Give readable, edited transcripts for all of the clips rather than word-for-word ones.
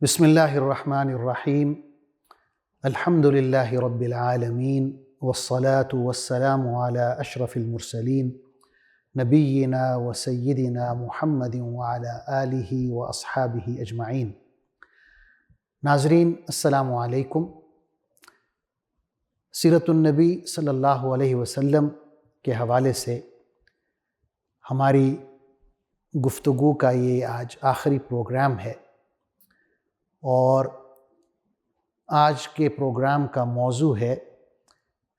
بسم اللہ الرحمن الرحیم الحمد للہ رب العالمین والصلاة والسلام علی اشرف المرسلین نبینا و سیدنا محمد وعلی آلہ و اصحابہ اجمعین۔ ناظرین السلام علیکم۔ سیرت النبی صلی اللہ علیہ وسلم کے حوالے سے ہماری گفتگو کا یہ آج آخری پروگرام ہے، اور آج کے پروگرام کا موضوع ہے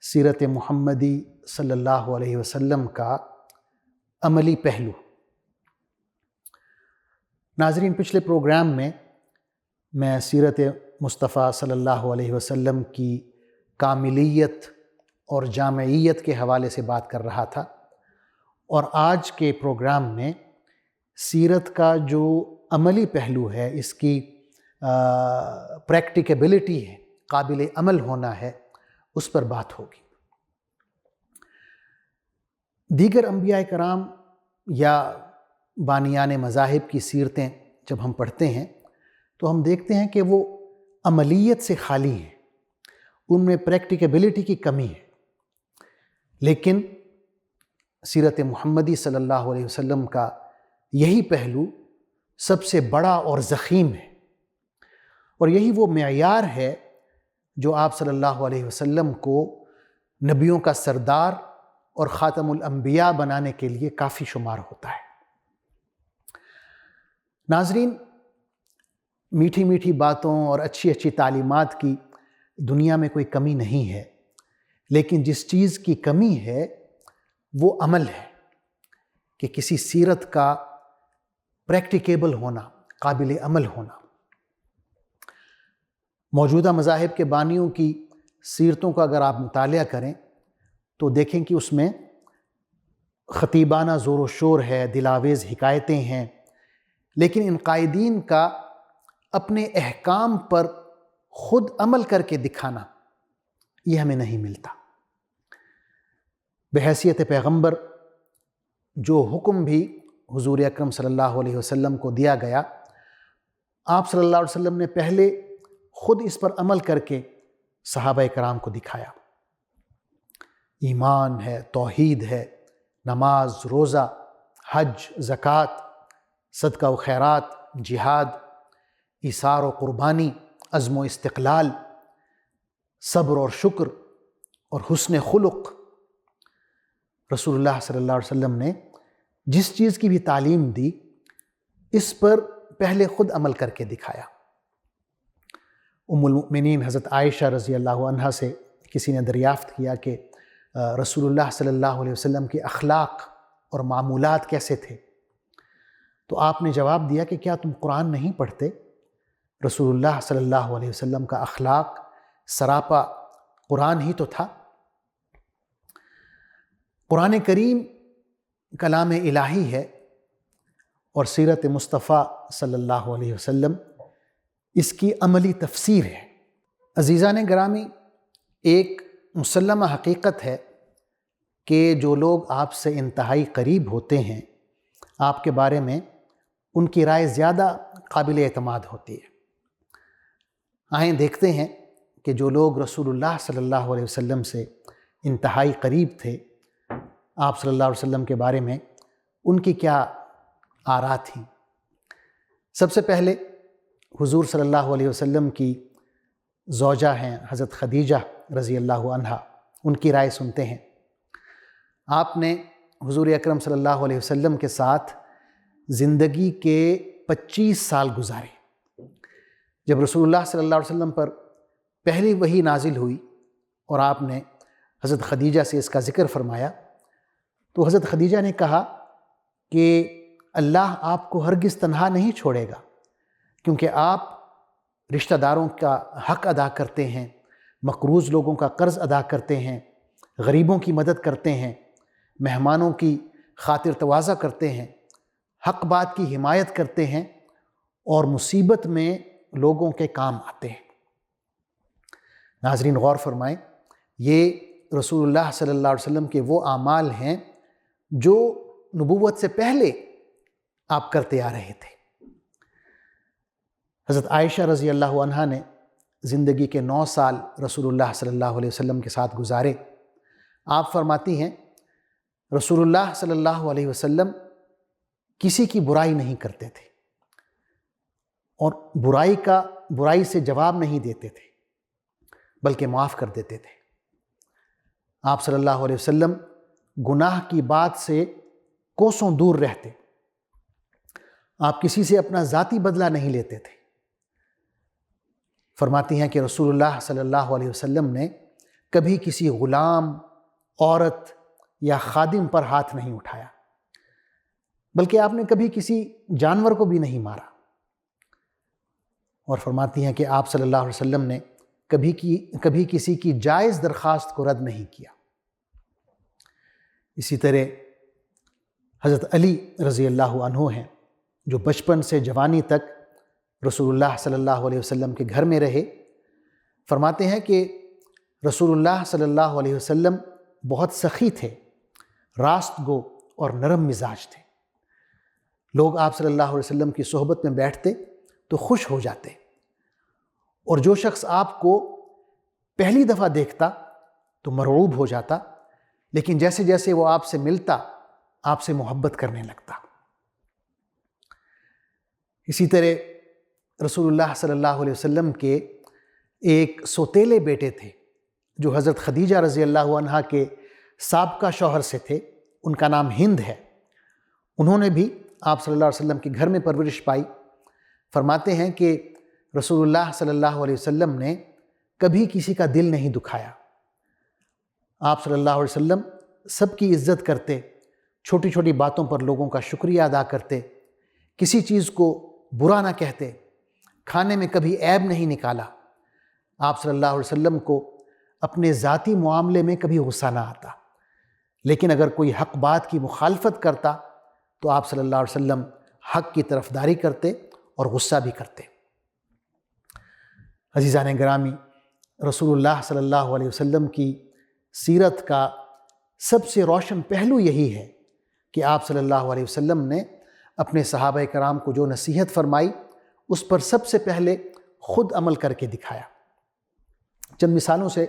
سیرت محمدی صلی اللہ علیہ وسلم کا عملی پہلو۔ ناظرین، پچھلے پروگرام میں سیرت مصطفیٰ صلی اللہ علیہ وسلم کی کاملیت اور جامعیت کے حوالے سے بات کر رہا تھا، اور آج کے پروگرام میں سیرت کا جو عملی پہلو ہے، اس کی پریکٹیکیبلٹی ہے، قابل عمل ہونا ہے، اس پر بات ہوگی۔ دیگر انبیاء کرام یا بانیان مذاہب کی سیرتیں جب ہم پڑھتے ہیں تو ہم دیکھتے ہیں کہ وہ عملیت سے خالی ہیں، ان میں پریکٹیکیبلٹی کی کمی ہے۔ لیکن سیرت محمدی صلی اللہ علیہ وسلم کا یہی پہلو سب سے بڑا اور ضخیم ہے، اور یہی وہ معیار ہے جو آپ صلی اللہ علیہ وسلم کو نبیوں کا سردار اور خاتم الانبیاء بنانے کے لیے کافی شمار ہوتا ہے۔ ناظرین، میٹھی میٹھی باتوں اور اچھی اچھی تعلیمات کی دنیا میں کوئی کمی نہیں ہے، لیکن جس چیز کی کمی ہے وہ عمل ہے، کہ کسی سیرت کا پریکٹیکیبل ہونا، قابل عمل ہونا۔ موجودہ مذاہب کے بانیوں کی سیرتوں کا اگر آپ مطالعہ کریں تو دیکھیں کہ اس میں خطیبانہ زور و شور ہے، دلاویز حکایتیں ہیں، لیکن ان قائدین کا اپنے احکام پر خود عمل کر کے دکھانا یہ ہمیں نہیں ملتا۔ بحیثیت پیغمبر جو حکم بھی حضور اکرم صلی اللہ علیہ وسلم کو دیا گیا، آپ صلی اللہ علیہ وسلم نے پہلے خود اس پر عمل کر کے صحابہ کرام کو دکھایا۔ ایمان ہے، توحید ہے، نماز، روزہ، حج، زکوٰۃ، صدقہ و خیرات، جہاد، ایثار و قربانی، عزم و استقلال، صبر اور شکر اور حسن خلق۔ رسول اللہ صلی اللہ علیہ وسلم نے جس چیز کی بھی تعلیم دی، اس پر پہلے خود عمل کر کے دکھایا۔ ام المؤمنین حضرت عائشہ رضی اللہ عنہا سے کسی نے دریافت کیا کہ رسول اللہ صلی اللہ علیہ وسلم کے اخلاق اور معمولات کیسے تھے؟ تو آپ نے جواب دیا کہ کیا تم قرآن نہیں پڑھتے؟ رسول اللہ صلی اللہ علیہ وسلم کا اخلاق سراپا قرآن ہی تو تھا۔ قرآن کریم کلام الہی ہے، اور سیرت مصطفیٰ صلی اللہ علیہ وسلم اس کی عملی تفسیر ہے۔ عزیزان گرامی، ایک مسلمہ حقیقت ہے کہ جو لوگ آپ سے انتہائی قریب ہوتے ہیں، آپ کے بارے میں ان کی رائے زیادہ قابل اعتماد ہوتی ہے۔ آئیں دیکھتے ہیں کہ جو لوگ رسول اللہ صلی اللہ علیہ وسلم سے انتہائی قریب تھے، آپ صلی اللہ علیہ وسلم کے بارے میں ان کی کیا آراء تھیں۔ سب سے پہلے حضور صلی اللہ علیہ وسلم کی زوجہ ہیں حضرت خدیجہ رضی اللہ عنہا، ان کی رائے سنتے ہیں۔ آپ نے حضور اکرم صلی اللہ علیہ وسلم کے ساتھ زندگی کے 25 سال گزارے۔ جب رسول اللہ صلی اللہ علیہ وسلم پر پہلی وحی نازل ہوئی اور آپ نے حضرت خدیجہ سے اس کا ذکر فرمایا، تو حضرت خدیجہ نے کہا کہ اللہ آپ کو ہرگز تنہا نہیں چھوڑے گا، کیونکہ آپ رشتہ داروں کا حق ادا کرتے ہیں، مقروض لوگوں کا قرض ادا کرتے ہیں، غریبوں کی مدد کرتے ہیں، مہمانوں کی خاطر تواضع کرتے ہیں، حق بات کی حمایت کرتے ہیں، اور مصیبت میں لوگوں کے کام آتے ہیں۔ ناظرین غور فرمائیں، یہ رسول اللہ صلی اللہ علیہ وسلم کے وہ اعمال ہیں جو نبوت سے پہلے آپ کرتے آ رہے تھے۔ حضرت عائشہ رضی اللہ عنہا نے زندگی کے 9 سال رسول اللہ صلی اللہ علیہ وسلم کے ساتھ گزارے۔ آپ فرماتی ہیں رسول اللہ صلی اللہ علیہ وسلم کسی کی برائی نہیں کرتے تھے اور برائی سے جواب نہیں دیتے تھے، بلکہ معاف کر دیتے تھے۔ آپ صلی اللہ علیہ وسلم گناہ کی بات سے کوسوں دور رہتے۔ آپ کسی سے اپنا ذاتی بدلہ نہیں لیتے تھے۔ فرماتی ہیں کہ رسول اللہ صلی اللہ علیہ وسلم نے کبھی کسی غلام، عورت یا خادم پر ہاتھ نہیں اٹھایا، بلکہ آپ نے کبھی کسی جانور کو بھی نہیں مارا۔ اور فرماتی ہیں کہ آپ صلی اللہ علیہ وسلم نے کبھی کسی کی جائز درخواست کو رد نہیں کیا۔ اسی طرح حضرت علی رضی اللہ عنہ ہیں، جو بچپن سے جوانی تک رسول اللہ صلی اللہ علیہ وسلم کے گھر میں رہے۔ فرماتے ہیں کہ رسول اللہ صلی اللہ علیہ وسلم بہت سخی تھے، راست گو اور نرم مزاج تھے۔ لوگ آپ صلی اللہ علیہ وسلم کی صحبت میں بیٹھتے تو خوش ہو جاتے، اور جو شخص آپ کو پہلی دفعہ دیکھتا تو مرعوب ہو جاتا، لیکن جیسے جیسے وہ آپ سے ملتا آپ سے محبت کرنے لگتا۔ اسی طرح رسول اللہ صلی اللہ علیہ وسلم کے ایک سوتیلے بیٹے تھے جو حضرت خدیجہ رضی اللہ عنہا کے سابقہ شوہر سے تھے، ان کا نام ہند ہے۔ انہوں نے بھی آپ صلی اللہ علیہ وسلم کے گھر میں پرورش پائی۔ فرماتے ہیں کہ رسول اللہ صلی اللہ علیہ وسلم نے کبھی کسی کا دل نہیں دکھایا۔ آپ صلی اللہ علیہ وسلم سب کی عزت کرتے، چھوٹی چھوٹی باتوں پر لوگوں کا شکریہ ادا کرتے، کسی چیز کو برا نہ کہتے، کھانے میں کبھی عیب نہیں نکالا۔ آپ صلی اللہ علیہ وسلم کو اپنے ذاتی معاملے میں کبھی غصہ نہ آتا، لیکن اگر کوئی حق بات کی مخالفت کرتا تو آپ صلی اللہ علیہ وسلم حق کی طرفداری کرتے اور غصہ بھی کرتے۔ عزیزان گرامی، رسول اللہ صلی اللہ علیہ وسلم کی سیرت کا سب سے روشن پہلو یہی ہے کہ آپ صلی اللہ علیہ وسلم نے اپنے صحابہ کرام کو جو نصیحت فرمائی اس پر سب سے پہلے خود عمل کر کے دکھایا۔ چند مثالوں سے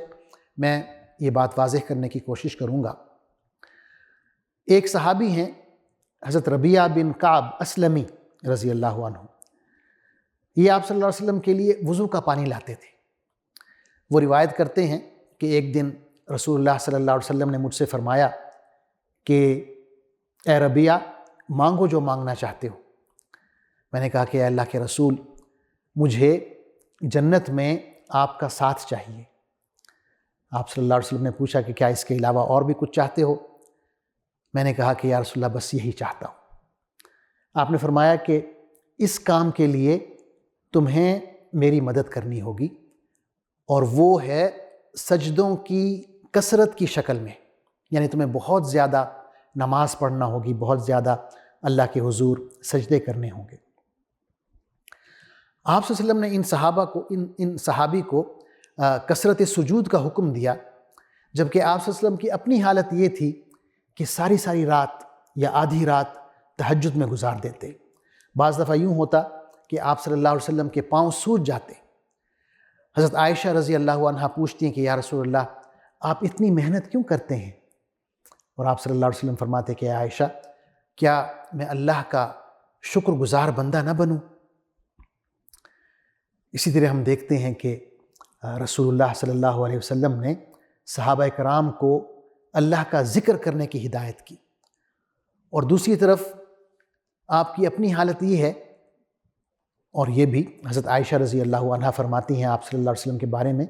میں یہ بات واضح کرنے کی کوشش کروں گا۔ ایک صحابی ہیں حضرت ربیعہ بن کعب اسلمی رضی اللہ عنہ۔ یہ آپ صلی اللہ علیہ وسلم کے لیے وضو کا پانی لاتے تھے۔ وہ روایت کرتے ہیں کہ ایک دن رسول اللہ صلی اللہ علیہ وسلم نے مجھ سے فرمایا کہ اے ربیعہ، مانگو جو مانگنا چاہتے ہو۔ میں نے کہا کہ اے اللہ کے رسول، مجھے جنت میں آپ کا ساتھ چاہیے۔ آپ صلی اللہ علیہ وسلم نے پوچھا کہ کیا اس کے علاوہ اور بھی کچھ چاہتے ہو؟ میں نے کہا کہ یا رسول اللہ بس یہی چاہتا ہوں۔ آپ نے فرمایا کہ اس کام کے لیے تمہیں میری مدد کرنی ہوگی، اور وہ ہے سجدوں کی کثرت کی شکل میں، یعنی تمہیں بہت زیادہ نماز پڑھنا ہوگی، بہت زیادہ اللہ کے حضور سجدے کرنے ہوں گے۔ آپ صلی اللہ علیہ وسلم نے ان صحابی کو کثرت سجود کا حکم دیا، جبکہ آپ صلی اللہ علیہ وسلم کی اپنی حالت یہ تھی کہ ساری رات یا آدھی رات تہجد میں گزار دیتے۔ بعض دفعہ یوں ہوتا کہ آپ صلی اللہ علیہ وسلم کے پاؤں سوج جاتے۔ حضرت عائشہ رضی اللہ عنہا پوچھتی ہیں کہ یا رسول اللہ، آپ اتنی محنت کیوں کرتے ہیں؟ اور آپ صلی اللہ علیہ وسلم فرماتے کہ عائشہ، کیا میں اللہ کا شکر گزار بندہ نہ بنوں؟ اسی طرح ہم دیکھتے ہیں کہ رسول اللہ صلی اللہ علیہ وسلم نے صحابہ کرام کو اللہ کا ذکر کرنے کی ہدایت کی، اور دوسری طرف آپ کی اپنی حالت یہ ہے، اور یہ بھی حضرت عائشہ رضی اللہ عنہا فرماتی ہیں آپ صلی اللہ علیہ وسلم کے بارے میں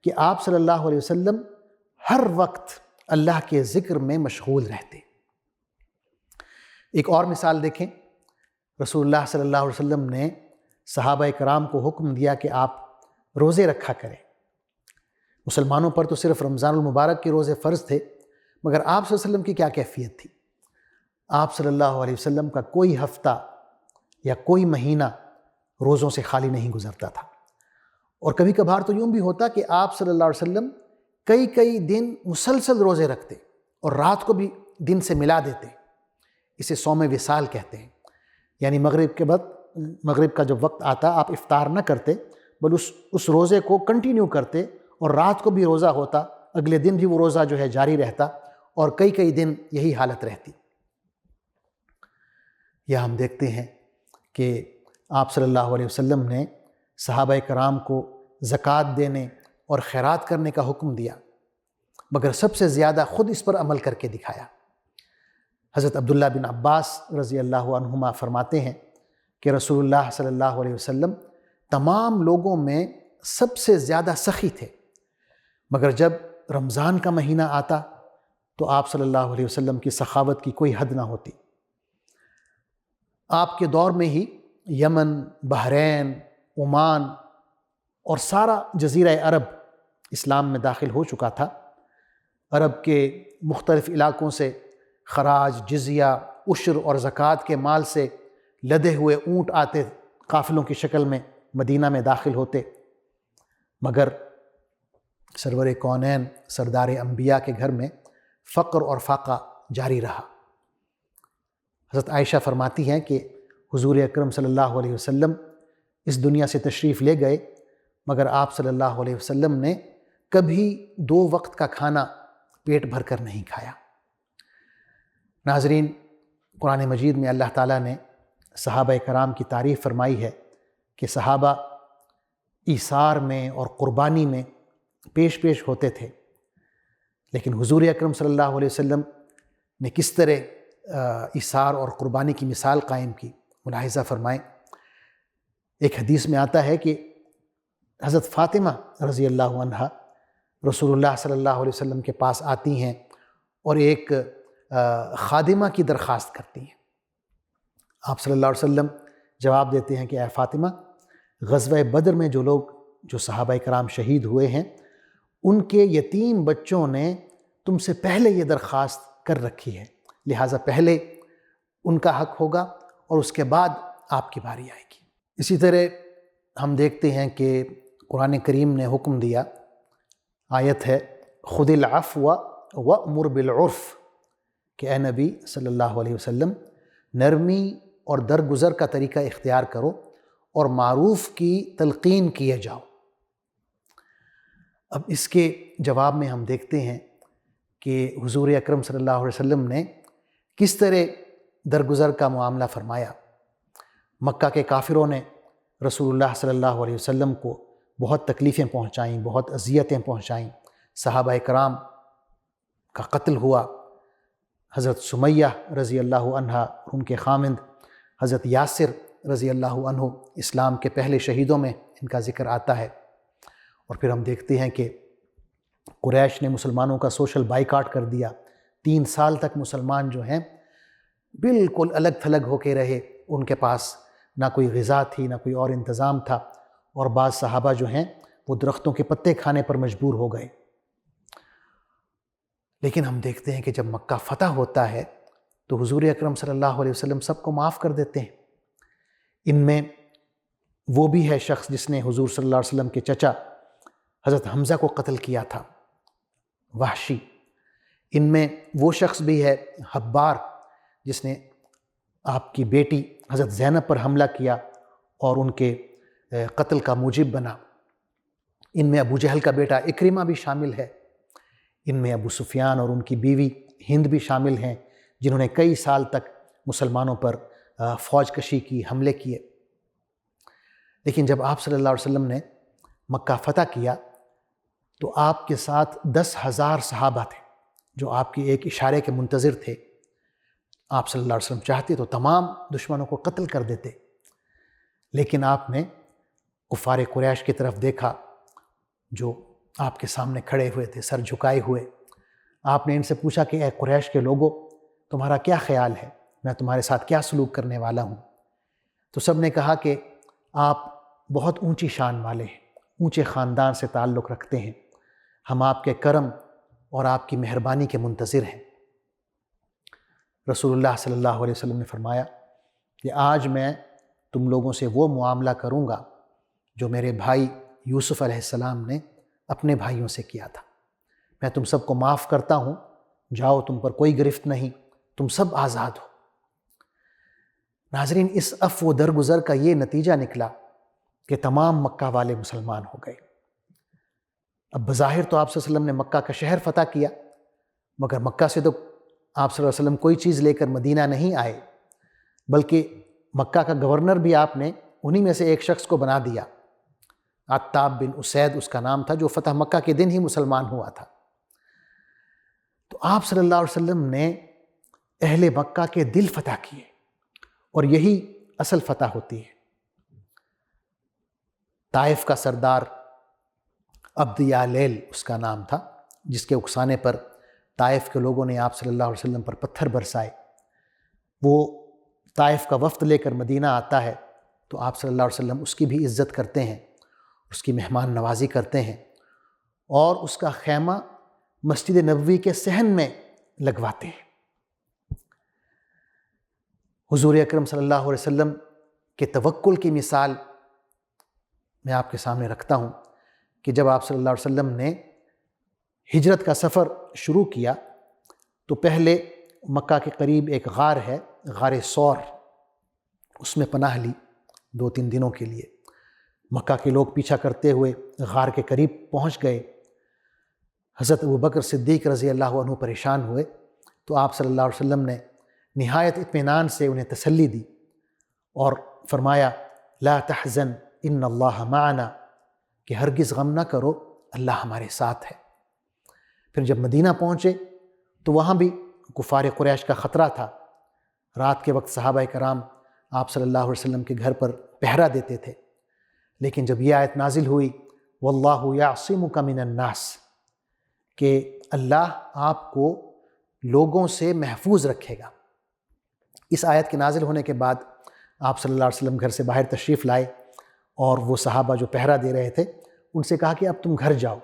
کہ آپ صلی اللہ علیہ وسلم ہر وقت اللہ کے ذکر میں مشغول رہتے۔ ایک اور مثال دیکھیں، رسول اللہ صلی اللہ علیہ وسلم نے صحابہ کرام کو حکم دیا کہ آپ روزے رکھا کریں۔ مسلمانوں پر تو صرف رمضان المبارک کے روزے فرض تھے، مگر آپ صلی اللہ علیہ وسلم کی کیا کیفیت تھی؟ آپ صلی اللہ علیہ وسلم کا کوئی ہفتہ یا کوئی مہینہ روزوں سے خالی نہیں گزرتا تھا، اور کبھی کبھار تو یوں بھی ہوتا کہ آپ صلی اللہ علیہ وسلم کئی دن مسلسل روزے رکھتے اور رات کو بھی دن سے ملا دیتے۔ اسے صوم وصال کہتے ہیں، یعنی مغرب کے بعد مغرب کا جب وقت آتا آپ افطار نہ کرتے، بل اس روزے کو کنٹینیو کرتے، اور رات کو بھی روزہ ہوتا، اگلے دن بھی وہ روزہ جو ہے جاری رہتا، اور کئی دن یہی حالت رہتی۔ یہ ہم دیکھتے ہیں کہ آپ صلی اللہ علیہ وسلم نے صحابہ کرام کو زکوٰۃ دینے اور خیرات کرنے کا حکم دیا، مگر سب سے زیادہ خود اس پر عمل کر کے دکھایا۔ حضرت عبداللہ بن عباس رضی اللہ عنہما فرماتے ہیں کہ رسول اللہ صلی اللہ علیہ وسلم تمام لوگوں میں سب سے زیادہ سخی تھے، مگر جب رمضان کا مہینہ آتا تو آپ صلی اللہ علیہ وسلم کی سخاوت کی کوئی حد نہ ہوتی۔ آپ کے دور میں ہی یمن، بحرین، عمان اور سارا جزیرہ عرب اسلام میں داخل ہو چکا تھا۔ عرب کے مختلف علاقوں سے خراج، جزیہ، عشر اور زکوٰۃ کے مال سے لدے ہوئے اونٹ آتے، قافلوں کی شکل میں مدینہ میں داخل ہوتے، مگر سرور کونین سردار انبیاء کے گھر میں فقر اور فاقہ جاری رہا۔ حضرت عائشہ فرماتی ہیں کہ حضور اکرم صلی اللہ علیہ وسلم اس دنیا سے تشریف لے گئے، مگر آپ صلی اللہ علیہ وسلم نے کبھی 2 وقت کا کھانا پیٹ بھر کر نہیں کھایا۔ ناظرین، قرآن مجید میں اللہ تعالیٰ نے صحابہ کرام کی تعریف فرمائی ہے کہ صحابہ ایثار میں اور قربانی میں پیش ہوتے تھے، لیکن حضور اکرم صلی اللہ علیہ وسلم نے کس طرح ایثار اور قربانی کی مثال قائم کی، ملاحظہ فرمائیں۔ ایک حدیث میں آتا ہے کہ حضرت فاطمہ رضی اللہ عنہا رسول اللہ صلی اللہ علیہ وسلم کے پاس آتی ہیں اور ایک خادمہ کی درخواست کرتی ہیں۔ آپ صلی اللہ علیہ وسلم جواب دیتے ہیں کہ اے فاطمہ، غزوہ بدر میں جو صحابہ کرام شہید ہوئے ہیں، ان کے یتیم بچوں نے تم سے پہلے یہ درخواست کر رکھی ہے، لہٰذا پہلے ان کا حق ہوگا اور اس کے بعد آپ کی باری آئے گی۔ اسی طرح ہم دیکھتے ہیں کہ قرآن کریم نے حکم دیا، آیت ہے خُذِ الْعَفْوَ وَأْمُرْ بِالْعُرْفِ، کہ اے نبی صلی اللہ علیہ وسلم نرمی اور درگزر کا طریقہ اختیار کرو اور معروف کی تلقین کیے جاؤ۔ اب اس کے جواب میں ہم دیکھتے ہیں کہ حضور اکرم صلی اللہ علیہ وسلم نے کس طرح درگزر کا معاملہ فرمایا۔ مکہ کے کافروں نے رسول اللہ صلی اللہ علیہ وسلم کو بہت تکلیفیں پہنچائیں، بہت اذیتیں پہنچائیں، صحابہ کرام کا قتل ہوا۔ حضرت سمیہ رضی اللہ عنہا، ان کے خامند حضرت یاسر رضی اللہ عنہ اسلام کے پہلے شہیدوں میں ان کا ذکر آتا ہے۔ اور پھر ہم دیکھتے ہیں کہ قریش نے مسلمانوں کا سوشل بائیکاٹ کر دیا۔ 3 سال تک مسلمان جو ہیں بالکل الگ تھلگ ہو کے رہے، ان کے پاس نہ کوئی غذا تھی، نہ کوئی اور انتظام تھا، اور بعض صحابہ جو ہیں وہ درختوں کے پتے کھانے پر مجبور ہو گئے۔ لیکن ہم دیکھتے ہیں کہ جب مکہ فتح ہوتا ہے تو حضور اکرم صلی اللہ علیہ وسلم سب کو معاف کر دیتے ہیں۔ ان میں وہ بھی ہے شخص جس نے حضور صلی اللہ علیہ وسلم کے چچا حضرت حمزہ کو قتل کیا تھا، وحشی۔ ان میں وہ شخص بھی ہے حبار، جس نے آپ کی بیٹی حضرت زینب پر حملہ کیا اور ان کے قتل کا موجب بنا۔ ان میں ابو جہل کا بیٹا اکرمہ بھی شامل ہے۔ ان میں ابو سفیان اور ان کی بیوی ہند بھی شامل ہیں، جنہوں نے کئی سال تک مسلمانوں پر فوج کشی کی، حملے کیے۔ لیکن جب آپ صلی اللہ علیہ وسلم نے مکہ فتح کیا تو آپ کے ساتھ 10,000 صحابہ تھے جو آپ کے ایک اشارے کے منتظر تھے۔ آپ صلی اللہ علیہ وسلم چاہتے تو تمام دشمنوں کو قتل کر دیتے، لیکن آپ نے کفار قریش کی طرف دیکھا جو آپ کے سامنے کھڑے ہوئے تھے سر جھکائے ہوئے۔ آپ نے ان سے پوچھا کہ اے قریش کے لوگوں، تمہارا کیا خیال ہے، میں تمہارے ساتھ کیا سلوک کرنے والا ہوں؟ تو سب نے کہا کہ آپ بہت اونچی شان والے ہیں، اونچے خاندان سے تعلق رکھتے ہیں، ہم آپ کے کرم اور آپ کی مہربانی کے منتظر ہیں۔ رسول اللہ صلی اللہ علیہ وسلم نے فرمایا کہ آج میں تم لوگوں سے وہ معاملہ کروں گا جو میرے بھائی یوسف علیہ السلام نے اپنے بھائیوں سے کیا تھا۔ میں تم سب کو معاف کرتا ہوں، جاؤ، تم پر کوئی گرفت نہیں، تم سب آزاد ہو۔ ناظرین، اس عفو و درگزر کا یہ نتیجہ نکلا کہ تمام مکہ والے مسلمان ہو گئے۔ اب بظاہر تو آپ صلی اللہ علیہ وسلم نے مکہ کا شہر فتح کیا، مگر مکہ سے تو آپ صلی اللہ علیہ وسلم کوئی چیز لے کر مدینہ نہیں آئے، بلکہ مکہ کا گورنر بھی آپ نے انہی میں سے ایک شخص کو بنا دیا، عتاب بن اسید اس کا نام تھا، جو فتح مکہ کے دن ہی مسلمان ہوا تھا۔ تو آپ صلی اللہ علیہ وسلم نے اہل مکہ کے دل فتح کیے، اور یہی اصل فتح ہوتی ہے۔ طائف کا سردار عبد یالیل اس کا نام تھا، جس کے اکسانے پر طائف کے لوگوں نے آپ صلی اللہ علیہ وسلم پر پتھر برسائے۔ وہ طائف کا وفد لے کر مدینہ آتا ہے تو آپ صلی اللہ علیہ وسلم اس کی بھی عزت کرتے ہیں، اس کی مہمان نوازی کرتے ہیں، اور اس کا خیمہ مسجد نبوی کے صحن میں لگواتے ہیں۔ حضور اکرم صلی اللہ علیہ وسلم کے توکل کی مثال میں آپ کے سامنے رکھتا ہوں کہ جب آپ صلی اللہ علیہ وسلم نے ہجرت کا سفر شروع کیا تو پہلے مکہ کے قریب ایک غار ہے، غار ثور، اس میں پناہ لی 2-3 دنوں کے لیے۔ مکہ کے لوگ پیچھا کرتے ہوئے غار کے قریب پہنچ گئے۔ حضرت ابوبکر صدیق رضی اللہ عنہ پریشان ہوئے تو آپ صلی اللہ علیہ وسلم نے نہایت اطمینان سے انہیں تسلی دی اور فرمایا لا تحزن ان اللہ معنا، کہ ہرگز غم نہ کرو، اللہ ہمارے ساتھ ہے۔ پھر جب مدینہ پہنچے تو وہاں بھی کفار قریش کا خطرہ تھا۔ رات کے وقت صحابہ کرام آپ صلی اللہ علیہ وسلم کے گھر پر پہرا دیتے تھے، لیکن جب یہ آیت نازل ہوئی واللہ یعصمک من الناس، کہ اللہ آپ کو لوگوں سے محفوظ رکھے گا، اس آیت کے نازل ہونے کے بعد آپ صلی اللہ علیہ وسلم گھر سے باہر تشریف لائے اور وہ صحابہ جو پہرا دے رہے تھے ان سے کہا کہ اب تم گھر جاؤ،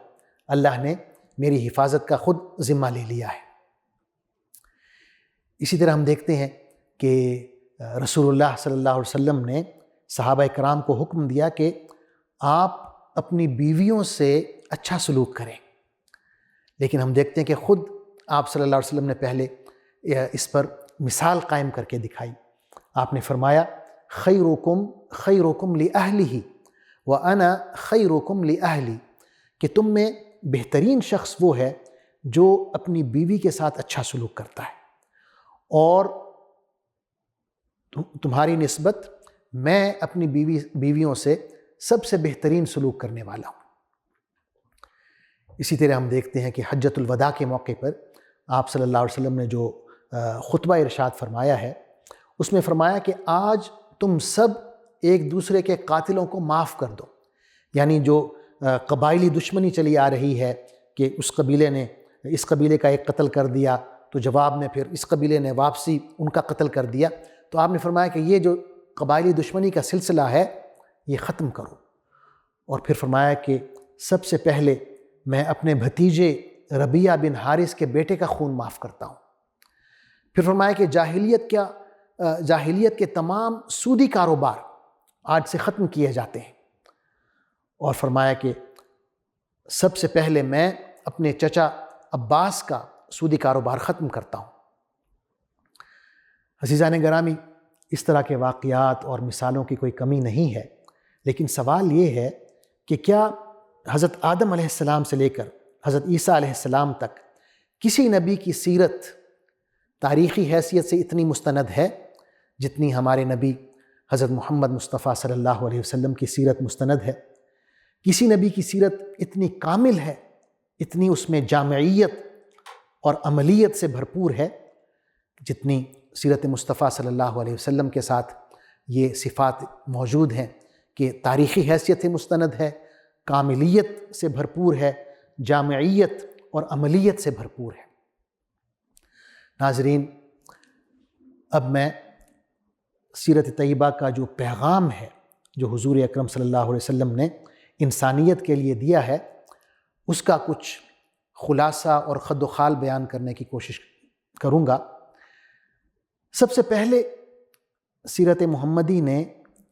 اللہ نے میری حفاظت کا خود ذمہ لے لیا ہے۔ اسی طرح ہم دیکھتے ہیں کہ رسول اللہ صلی اللہ علیہ وسلم نے صحابہ کرام کو حکم دیا کہ آپ اپنی بیویوں سے اچھا سلوک کریں، لیکن ہم دیکھتے ہیں کہ خود آپ صلی اللہ علیہ وسلم نے پہلے اس پر مثال قائم کر کے دکھائی۔ آپ نے فرمایا خیرکم خیرکم لأہلہ وأنا خیرکم لأہلی، کہ تم میں بہترین شخص وہ ہے جو اپنی بیوی کے ساتھ اچھا سلوک کرتا ہے، اور تمہاری نسبت میں اپنی بیویوں سے سب سے بہترین سلوک کرنے والا ہوں۔ اسی طرح ہم دیکھتے ہیں کہ حجۃ الوداع کے موقع پر آپ صلی اللہ علیہ وسلم نے جو خطبہ ارشاد فرمایا ہے اس میں فرمایا کہ آج تم سب ایک دوسرے کے قاتلوں کو معاف کر دو، یعنی جو قبائلی دشمنی چلی آ رہی ہے کہ اس قبیلے نے اس قبیلے کا ایک قتل کر دیا تو جواب میں پھر اس قبیلے نے واپسی ان کا قتل کر دیا، تو آپ نے فرمایا کہ یہ جو قبائلی دشمنی کا سلسلہ ہے یہ ختم کرو، اور پھر فرمایا کہ سب سے پہلے میں اپنے بھتیجے ربیعہ بن حارث کے بیٹے کا خون معاف کرتا ہوں۔ پھر فرمایا کہ جاہلیت کے تمام سودی کاروبار آج سے ختم کیے جاتے ہیں، اور فرمایا کہ سب سے پہلے میں اپنے چچا عباس کا سودی کاروبار ختم کرتا ہوں۔ عزیزان گرامی، اس طرح کے واقعات اور مثالوں کی کوئی کمی نہیں ہے، لیکن سوال یہ ہے کہ کیا حضرت آدم علیہ السلام سے لے کر حضرت عیسیٰ علیہ السلام تک کسی نبی کی سیرت تاریخی حیثیت سے اتنی مستند ہے جتنی ہمارے نبی حضرت محمد مصطفیٰ صلی اللہ علیہ وسلم کی سیرت مستند ہے؟ کسی نبی کی سیرت اتنی کامل ہے، اتنی اس میں جامعیت اور عملیت سے بھرپور ہے جتنی سیرت مصطفیٰ صلی اللہ علیہ وسلم کے ساتھ یہ صفات موجود ہیں کہ تاریخی حیثیت سے مستند ہے، کاملیت سے بھرپور ہے، جامعیت اور عملیت سے بھرپور ہے۔ ناظرین، اب میں سیرت طیبہ کا جو پیغام ہے جو حضور اکرم صلی اللہ علیہ وسلم نے انسانیت کے لیے دیا ہے اس کا کچھ خلاصہ اور خد و خال بیان کرنے کی کوشش کروں گا۔ سب سے پہلے سیرت محمدی نے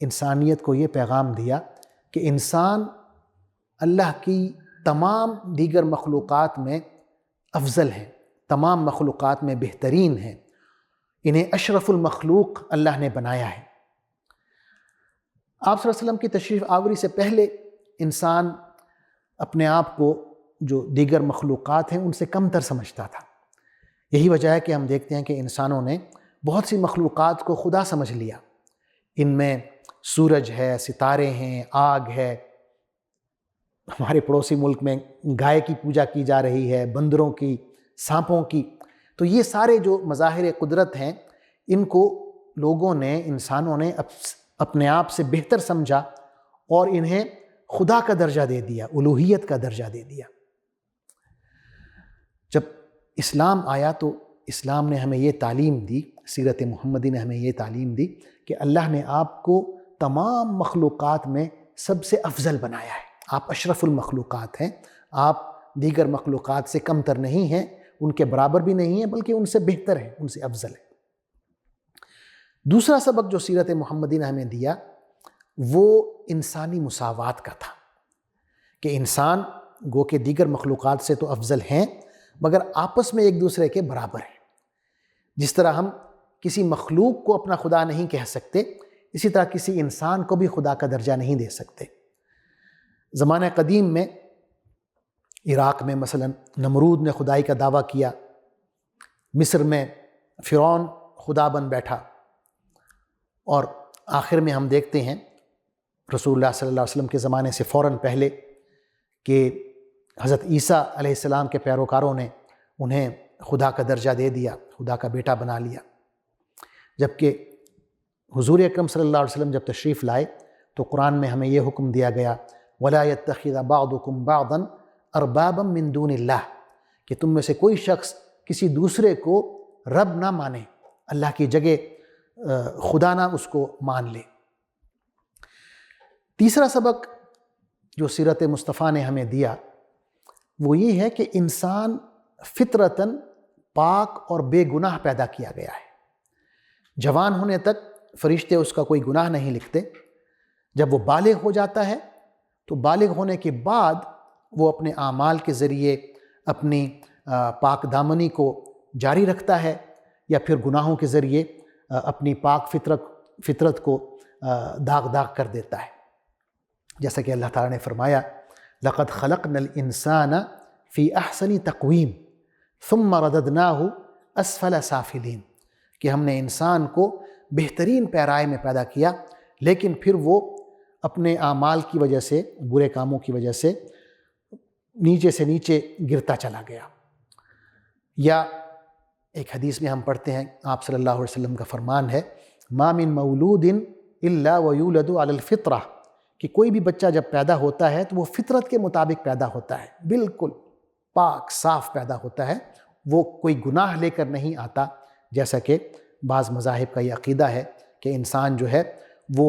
انسانیت کو یہ پیغام دیا کہ انسان اللہ کی تمام دیگر مخلوقات میں افضل ہیں، تمام مخلوقات میں بہترین ہیں، انہیں اشرف المخلوق اللہ نے بنایا ہے۔ آپ صلی اللہ علیہ وسلم کی تشریف آوری سے پہلے انسان اپنے آپ کو جو دیگر مخلوقات ہیں ان سے کم تر سمجھتا تھا. یہی وجہ ہے کہ ہم دیکھتے ہیں کہ انسانوں نے بہت سی مخلوقات کو خدا سمجھ لیا. ان میں سورج ہے، ستارے ہیں، آگ ہے، ہمارے پڑوسی ملک میں گائے کی پوجا کی جا رہی ہے، بندروں کی، سانپوں کی. تو یہ سارے جو مظاہر قدرت ہیں ان کو لوگوں نے، انسانوں نے اپنے آپ سے بہتر سمجھا اور انہیں خدا کا درجہ دے دیا، الوہیت کا درجہ دے دیا. جب اسلام آیا تو اسلام نے ہمیں یہ تعلیم دی، سیرت محمدی نے ہمیں یہ تعلیم دی کہ اللہ نے آپ کو تمام مخلوقات میں سب سے افضل بنایا ہے. آپ اشرف المخلوقات ہیں، آپ دیگر مخلوقات سے کم تر نہیں ہیں، ان کے برابر بھی نہیں ہیں، بلکہ ان سے بہتر ہیں، ان سے افضل ہیں. دوسرا سبق جو سیرت محمدی نے ہمیں دیا وہ انسانی مساوات کا تھا کہ انسان گو کہ دیگر مخلوقات سے تو افضل ہیں مگر آپس میں ایک دوسرے کے برابر ہیں. جس طرح ہم کسی مخلوق کو اپنا خدا نہیں کہہ سکتے، اسی طرح کسی انسان کو بھی خدا کا درجہ نہیں دے سکتے. زمانہ قدیم میں عراق میں مثلا نمرود نے خدائی کا دعویٰ کیا، مصر میں فرعون خدا بن بیٹھا، اور آخر میں ہم دیکھتے ہیں رسول اللہ صلی اللہ علیہ وسلم کے زمانے سے فوراً پہلے کہ حضرت عیسیٰ علیہ السلام کے پیروکاروں نے انہیں خدا کا درجہ دے دیا، خدا کا بیٹا بنا لیا. جبکہ حضور اکرم صلی اللہ علیہ وسلم جب تشریف لائے تو قرآن میں ہمیں یہ حکم دیا گیا وَلَا يَتَّخِذَ بَعْضُكُمْ بَعْضًا أَرْبَابًا مِّن دُونِ اللَّهِ کہ تم میں سے کوئی شخص کسی دوسرے کو رب نہ مانے، اللہ کی جگہ خدا نہ اس کو مان لے. تیسرا سبق جو سیرت مصطفیٰ نے ہمیں دیا وہ یہ ہے کہ انسان فطرتاً پاک اور بے گناہ پیدا کیا گیا ہے. جوان ہونے تک فرشتے اس کا کوئی گناہ نہیں لکھتے. جب وہ بالغ ہو جاتا ہے تو بالغ ہونے کے بعد وہ اپنے اعمال کے ذریعے اپنی پاک دامنی کو جاری رکھتا ہے یا پھر گناہوں کے ذریعے اپنی پاک فطرت کو داغ کر دیتا ہے. جیسا کہ اللہ تعالیٰ نے فرمایا لَقَدْ خَلَقْنَا الْإِنسَانَ فِي أَحْسَنِ تَقْوِيمٍ ثُمَّ رَدَدْنَاهُ أَسْفَلَ سَافِلِينَ کہ ہم نے انسان کو بہترین پیرائے میں پیدا کیا لیکن پھر وہ اپنے اعمال کی وجہ سے، برے کاموں کی وجہ سے نیچے سے نیچے گرتا چلا گیا. یا ایک حدیث میں ہم پڑھتے ہیں آپ صلی اللہ علیہ وسلم کا فرمان ہے مَا مِن مَوْلُودٍ إِلَّا وَيُولَدُ عَلَى الْفِطْرَةِ کہ کوئی بھی بچہ جب پیدا ہوتا ہے تو وہ فطرت کے مطابق پیدا ہوتا ہے، بالکل پاک صاف پیدا ہوتا ہے، وہ کوئی گناہ لے کر نہیں آتا. جیسا کہ بعض مذاہب کا یہ عقیدہ ہے کہ انسان جو ہے وہ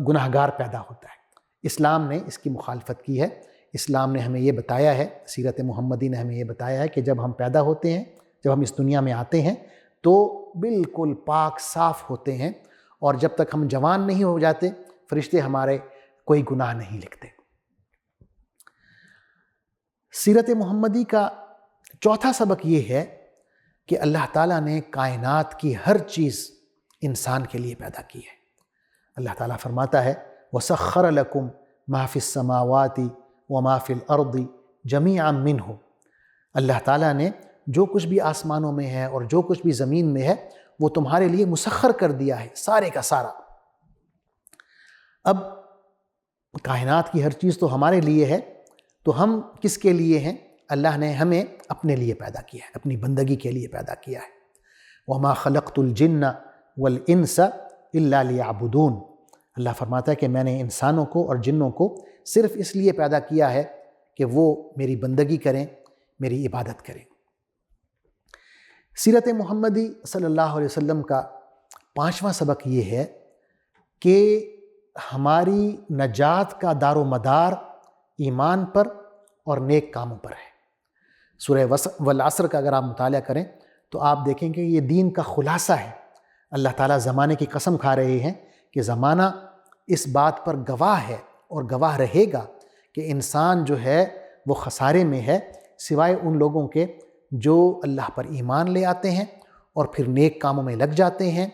گناہ گار پیدا ہوتا ہے. اسلام نے اس کی مخالفت کی ہے. اسلام نے ہمیں یہ بتایا ہے، سیرت محمدی نے ہمیں یہ بتایا ہے کہ جب ہم پیدا ہوتے ہیں، جب ہم اس دنیا میں آتے ہیں تو بالکل پاک صاف ہوتے ہیں، اور جب تک ہم جوان نہیں ہو جاتے فرشتے ہمارے کوئی گناہ نہیں لکھتے. سیرت محمدی کا چوتھا سبق یہ ہے کہ اللہ تعالیٰ نے کائنات کی ہر چیز انسان کے لیے پیدا کی ہے. اللہ تعالیٰ فرماتا ہے وَسَخَّرَ لَكُمْ مَا فِي السَّمَاوَاتِ وَمَا فِي الْأَرْضِ جَمِيعًا مِّنْهُ اللہ تعالیٰ نے جو کچھ بھی آسمانوں میں ہے اور جو کچھ بھی زمین میں ہے وہ تمہارے لیے مسخر کر دیا ہے، سارے کا سارا. اب کائنات کی ہر چیز تو ہمارے لیے ہے، تو ہم کس کے لیے ہیں؟ اللہ نے ہمیں اپنے لیے پیدا کیا ہے، اپنی بندگی کے لیے پیدا کیا ہے. وَمَا خَلَقْتُ الْجِنَّ وَالْإِنسَ إِلَّا لِيَعْبُدُونَ اللہ فرماتا ہے کہ میں نے انسانوں کو اور جنوں کو صرف اس لیے پیدا کیا ہے کہ وہ میری بندگی کریں، میری عبادت کریں. سیرت محمدی صلی اللہ علیہ وسلم کا پانچواں سبق یہ ہے کہ ہماری نجات کا دار و مدار ایمان پر اور نیک کاموں پر ہے. سورہ والعصر کا اگر آپ مطالعہ کریں تو آپ دیکھیں کہ یہ دین کا خلاصہ ہے. اللہ تعالیٰ زمانے کی قسم کھا رہے ہیں کہ زمانہ اس بات پر گواہ ہے اور گواہ رہے گا کہ انسان جو ہے وہ خسارے میں ہے سوائے ان لوگوں کے جو اللہ پر ایمان لے آتے ہیں اور پھر نیک کاموں میں لگ جاتے ہیں،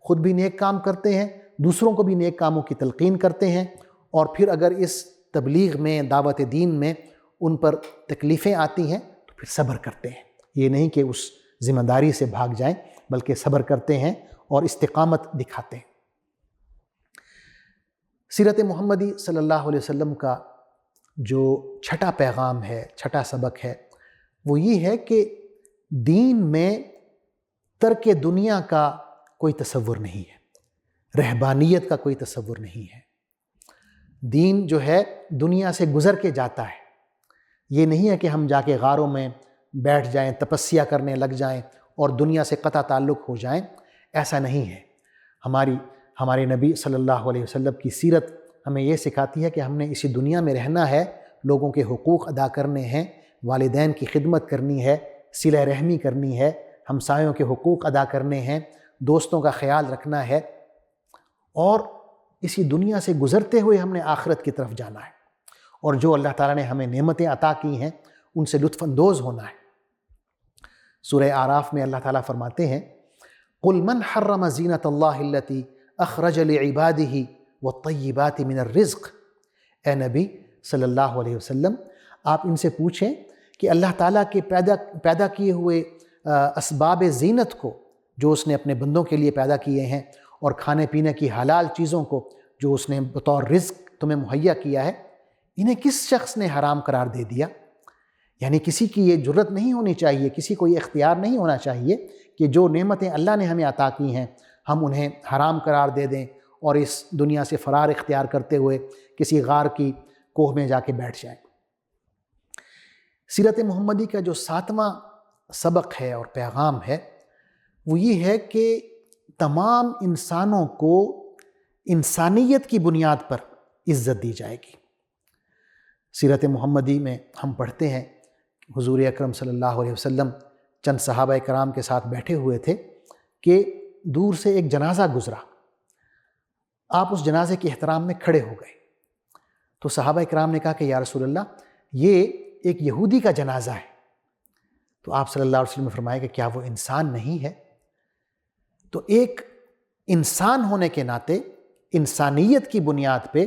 خود بھی نیک کام کرتے ہیں دوسروں کو بھی نیک کاموں کی تلقین کرتے ہیں، اور پھر اگر اس تبلیغ میں، دعوت دین میں ان پر تکلیفیں آتی ہیں تو پھر صبر کرتے ہیں۔ یہ نہیں کہ اس ذمہ داری سے بھاگ جائیں، بلکہ صبر کرتے ہیں اور استقامت دکھاتے ہیں۔ سیرت محمدی صلی اللہ علیہ وسلم کا جو چھٹا پیغام ہے، چھٹا سبق ہے، وہ یہ ہے کہ دین میں ترک دنیا کا کوئی تصور نہیں ہے، رہبانیت کا کوئی تصور نہیں ہے۔ دین جو ہے دنیا سے گزر کے جاتا ہے۔ یہ نہیں ہے کہ ہم جا کے غاروں میں بیٹھ جائیں، تپسیا کرنے لگ جائیں اور دنیا سے قطع تعلق ہو جائیں، ایسا نہیں ہے۔ ہمارے نبی صلی اللہ علیہ وسلم کی سیرت ہمیں یہ سکھاتی ہے کہ ہم نے اسی دنیا میں رہنا ہے، لوگوں کے حقوق ادا کرنے ہیں، والدین کی خدمت کرنی ہے، صلہ رحمی کرنی ہے، ہمسایوں کے حقوق ادا کرنے ہیں، دوستوں کا خیال رکھنا ہے، اور اسی دنیا سے گزرتے ہوئے ہم نے آخرت کی طرف جانا ہے، اور جو اللہ تعالیٰ نے ہمیں نعمتیں عطا کی ہیں ان سے لطف اندوز ہونا ہے۔ سورہ اعراف میں اللہ تعالیٰ فرماتے ہیں قُلْ مَنْ حَرَّمَ زِینَةَ اللَّهِ الَّتِي أَخْرَجَ لِعِبَادِهِ وَالطَّیِّبَاتِ مِنَ الرِّزْقِ۔ اے نبی صلی اللہ علیہ وسلم، آپ ان سے پوچھیں کہ اللہ تعالیٰ کے پیدا کیے ہوئے اسباب زینت کو جو اس نے اپنے بندوں کے لیے پیدا کیے ہیں، اور کھانے پینے کی حلال چیزوں کو جو اس نے بطور رزق تمہیں مہیا کیا ہے، انہیں کس شخص نے حرام قرار دے دیا؟ یعنی کسی کی یہ جرت نہیں ہونی چاہیے، کسی کو یہ اختیار نہیں ہونا چاہیے کہ جو نعمتیں اللہ نے ہمیں عطا کی ہیں ہم انہیں حرام قرار دے دیں اور اس دنیا سے فرار اختیار کرتے ہوئے کسی غار کی کوہ میں جا کے بیٹھ جائیں۔ سیرت محمدی کا جو 7واں سبق ہے اور پیغام ہے وہ یہ ہے کہ تمام انسانوں کو انسانیت کی بنیاد پر عزت دی جائے گی۔ سیرت محمدی میں ہم پڑھتے ہیں حضور اکرم صلی اللہ علیہ وسلم چند صحابہ کرام کے ساتھ بیٹھے ہوئے تھے کہ دور سے ایک جنازہ گزرا، آپ اس جنازے کے احترام میں کھڑے ہو گئے، تو صحابہ کرام نے کہا کہ یا رسول اللہ یہ ایک یہودی کا جنازہ ہے، تو آپ صلی اللہ علیہ وسلم نے فرمایا کہ کیا وہ انسان نہیں ہے؟ تو ایک انسان ہونے کے ناطے انسانیت کی بنیاد پہ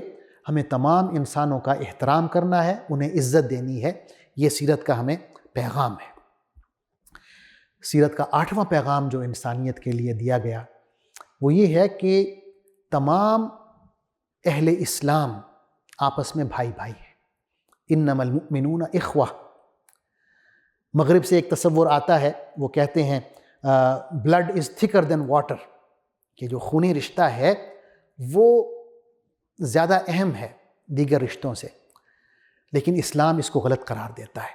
ہمیں تمام انسانوں کا احترام کرنا ہے، انہیں عزت دینی ہے، یہ سیرت کا ہمیں پیغام ہے۔ سیرت کا 8واں پیغام جو انسانیت کے لیے دیا گیا وہ یہ ہے کہ تمام اہل اسلام آپس میں بھائی بھائی ہیں، انما المؤمنون اخوہ۔ مغرب سے ایک تصور آتا ہے، وہ کہتے ہیں بلڈ از تھکر دین واٹر، کہ جو خونی رشتہ ہے وہ زیادہ اہم ہے دیگر رشتوں سے، لیکن اسلام اس کو غلط قرار دیتا ہے،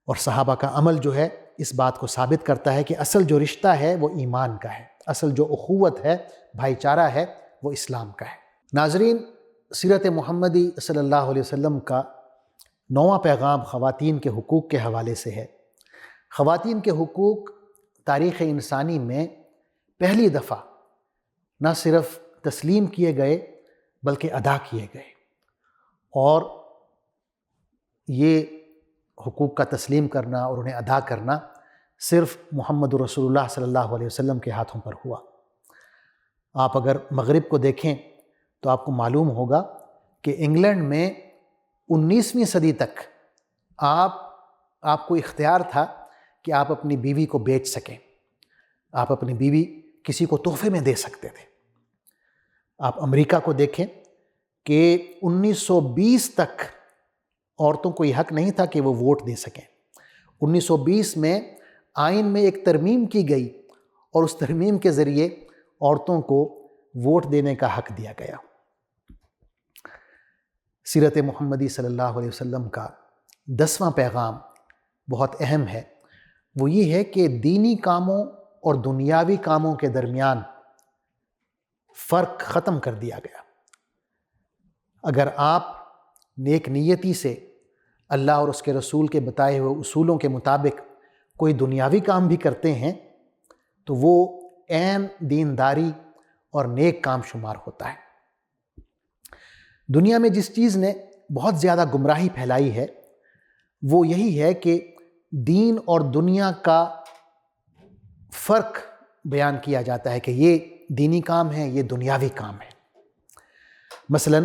اور صحابہ کا عمل جو ہے اس بات کو ثابت کرتا ہے کہ اصل جو رشتہ ہے وہ ایمان کا ہے، اصل جو اخوت ہے، بھائی چارہ ہے، وہ اسلام کا ہے۔ ناظرین، سیرت محمدی صلی اللہ علیہ وسلم کا 9واں پیغام خواتین کے حقوق کے حوالے سے ہے۔ خواتین کے حقوق تاریخ انسانی میں پہلی دفعہ نہ صرف تسلیم کیے گئے بلکہ ادا کیے گئے، اور یہ حقوق کا تسلیم کرنا اور انہیں ادا کرنا صرف محمد رسول اللہ صلی اللہ علیہ وسلم کے ہاتھوں پر ہوا۔ آپ اگر مغرب کو دیکھیں تو آپ کو معلوم ہوگا کہ انگلینڈ میں 19ویں صدی تک آپ کو اختیار تھا کہ آپ اپنی بیوی کو بیچ سکیں، آپ اپنی بیوی کسی کو تحفے میں دے سکتے تھے۔ آپ امریکہ کو دیکھیں کہ 1920 تک عورتوں کو یہ حق نہیں تھا کہ وہ ووٹ دے سکیں۔ 1920 میں آئین میں ایک ترمیم کی گئی اور اس ترمیم کے ذریعے عورتوں کو ووٹ دینے کا حق دیا گیا۔ سیرت محمدی صلی اللہ علیہ وسلم کا 10واں پیغام بہت اہم ہے، وہ یہ ہے کہ دینی کاموں اور دنیاوی کاموں کے درمیان فرق ختم کر دیا گیا۔ اگر آپ نیک نیتی سے اللہ اور اس کے رسول کے بتائے ہوئے اصولوں کے مطابق کوئی دنیاوی کام بھی کرتے ہیں تو وہ عین دینداری اور نیک کام شمار ہوتا ہے۔ دنیا میں جس چیز نے بہت زیادہ گمراہی پھیلائی ہے وہ یہی ہے کہ دین اور دنیا کا فرق بیان کیا جاتا ہے کہ یہ دینی کام ہیں، یہ دنیاوی کام ہے۔ مثلا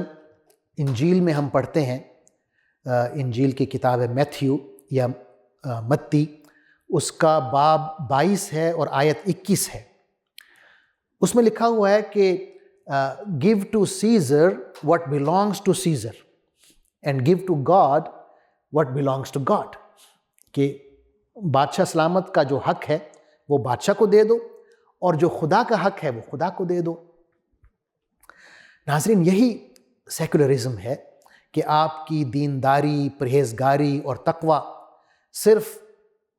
انجیل میں ہم پڑھتے ہیں، انجیل کی کتاب ہے میتھیو یا متی، اس کا باب 22 ہے اور آیت 21 ہے۔ اس میں لکھا ہوا ہے کہ give to Caesar what belongs to Caesar and give to God what belongs to God، کہ بادشاہ سلامت کا جو حق ہے وہ بادشاہ کو دے دو اور جو خدا کا حق ہے وہ خدا کو دے دو۔ ناظرین، یہی سیکولرزم ہے کہ آپ کی دینداری، پرہیزگاری اور تقوی صرف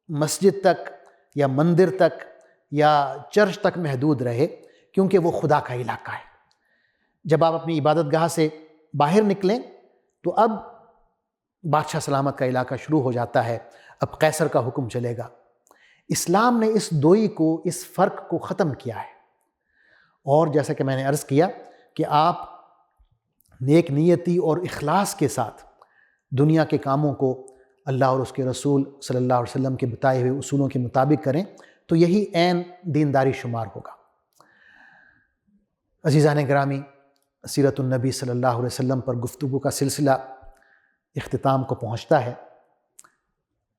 مسجد تک یا مندر تک یا چرچ تک محدود رہے، کیونکہ وہ خدا کا علاقہ ہے۔ جب آپ اپنی عبادت گاہ سے باہر نکلیں تو اب بادشاہ سلامت کا علاقہ شروع ہو جاتا ہے، اب قیصر کا حکم چلے گا۔ اسلام نے اس دوئی کو، اس فرق کو ختم کیا ہے، اور جیسا کہ میں نے عرض کیا کہ آپ نیک نیتی اور اخلاص کے ساتھ دنیا کے کاموں کو اللہ اور اس کے رسول صلی اللہ علیہ وسلم کے بتائے ہوئے اصولوں کے مطابق کریں تو یہی عین دینداری شمار ہوگا۔ عزیزان گرامی، سیرت النبی صلی اللہ علیہ وسلم پر گفتگو کا سلسلہ اختتام کو پہنچتا ہے۔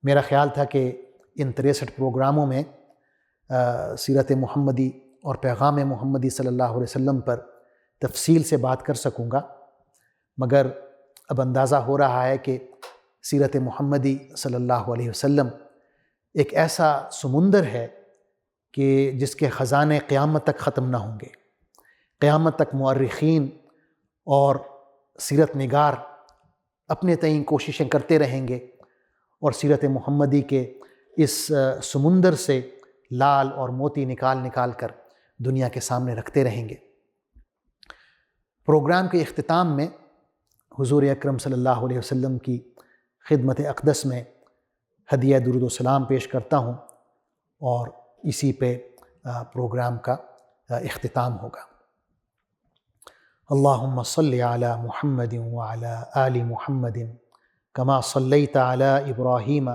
میرا خیال تھا کہ ان 63 پروگراموں میں سیرت محمدی اور پیغام محمدی صلی اللہ علیہ وسلم پر تفصیل سے بات کر سکوں گا، مگر اب اندازہ ہو رہا ہے کہ سیرت محمدی صلی اللہ علیہ وسلم ایک ایسا سمندر ہے کہ جس کے خزانے قیامت تک ختم نہ ہوں گے۔ قیامت تک مورخین اور سیرت نگار اپنے تئیں کوششیں کرتے رہیں گے اور سیرت محمدی کے اس سمندر سے لال اور موتی نکال کر دنیا کے سامنے رکھتے رہیں گے۔ پروگرام کے اختتام میں حضور اکرم صلی اللہ علیہ وسلم کی خدمت اقدس میں ہدیہ درود و سلام پیش کرتا ہوں، اور اسی پہ پروگرام کا اختتام ہوگا۔ اللہم صلی علی محمد وعلی آل محمد کما صلیت علی ابراہیم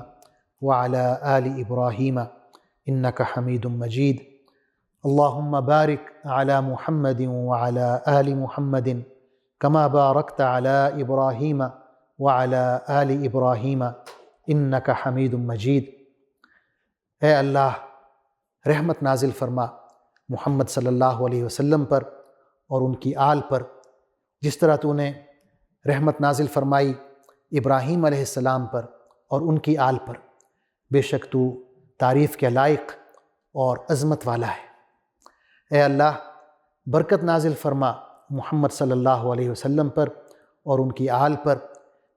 وعلی آل ابراہیم انک حمید مجید۔ اللہم بارک علی محمد وعلی آل محمد کما بارکت علی ابراہیم وعلی آل ابراہیم انک حمید مجید۔ اے اللہ، رحمت نازل فرما محمد صلی اللہ علیہ وسلم پر اور ان کی آل پر، جس طرح تو نے رحمت نازل فرمائی ابراہیم علیہ السلام پر اور ان کی آل پر۔ بے شک تو تعریف کے لائق اور عظمت والا ہے۔ اے اللہ، برکت نازل فرما محمد صلی اللہ علیہ وسلم پر اور ان کی آل پر،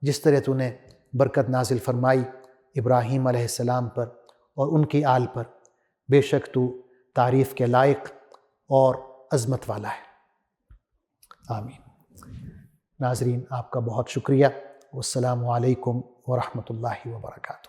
جس طرح تو نے برکت نازل فرمائی ابراہیم علیہ السلام پر اور ان کی آل پر۔ بے شک تو تعریف کے لائق اور عظمت والا ہے۔ آمین۔ ناظرین، آپ کا بہت شکریہ۔ والسلام علیکم ورحمۃ اللہ وبرکاتہ۔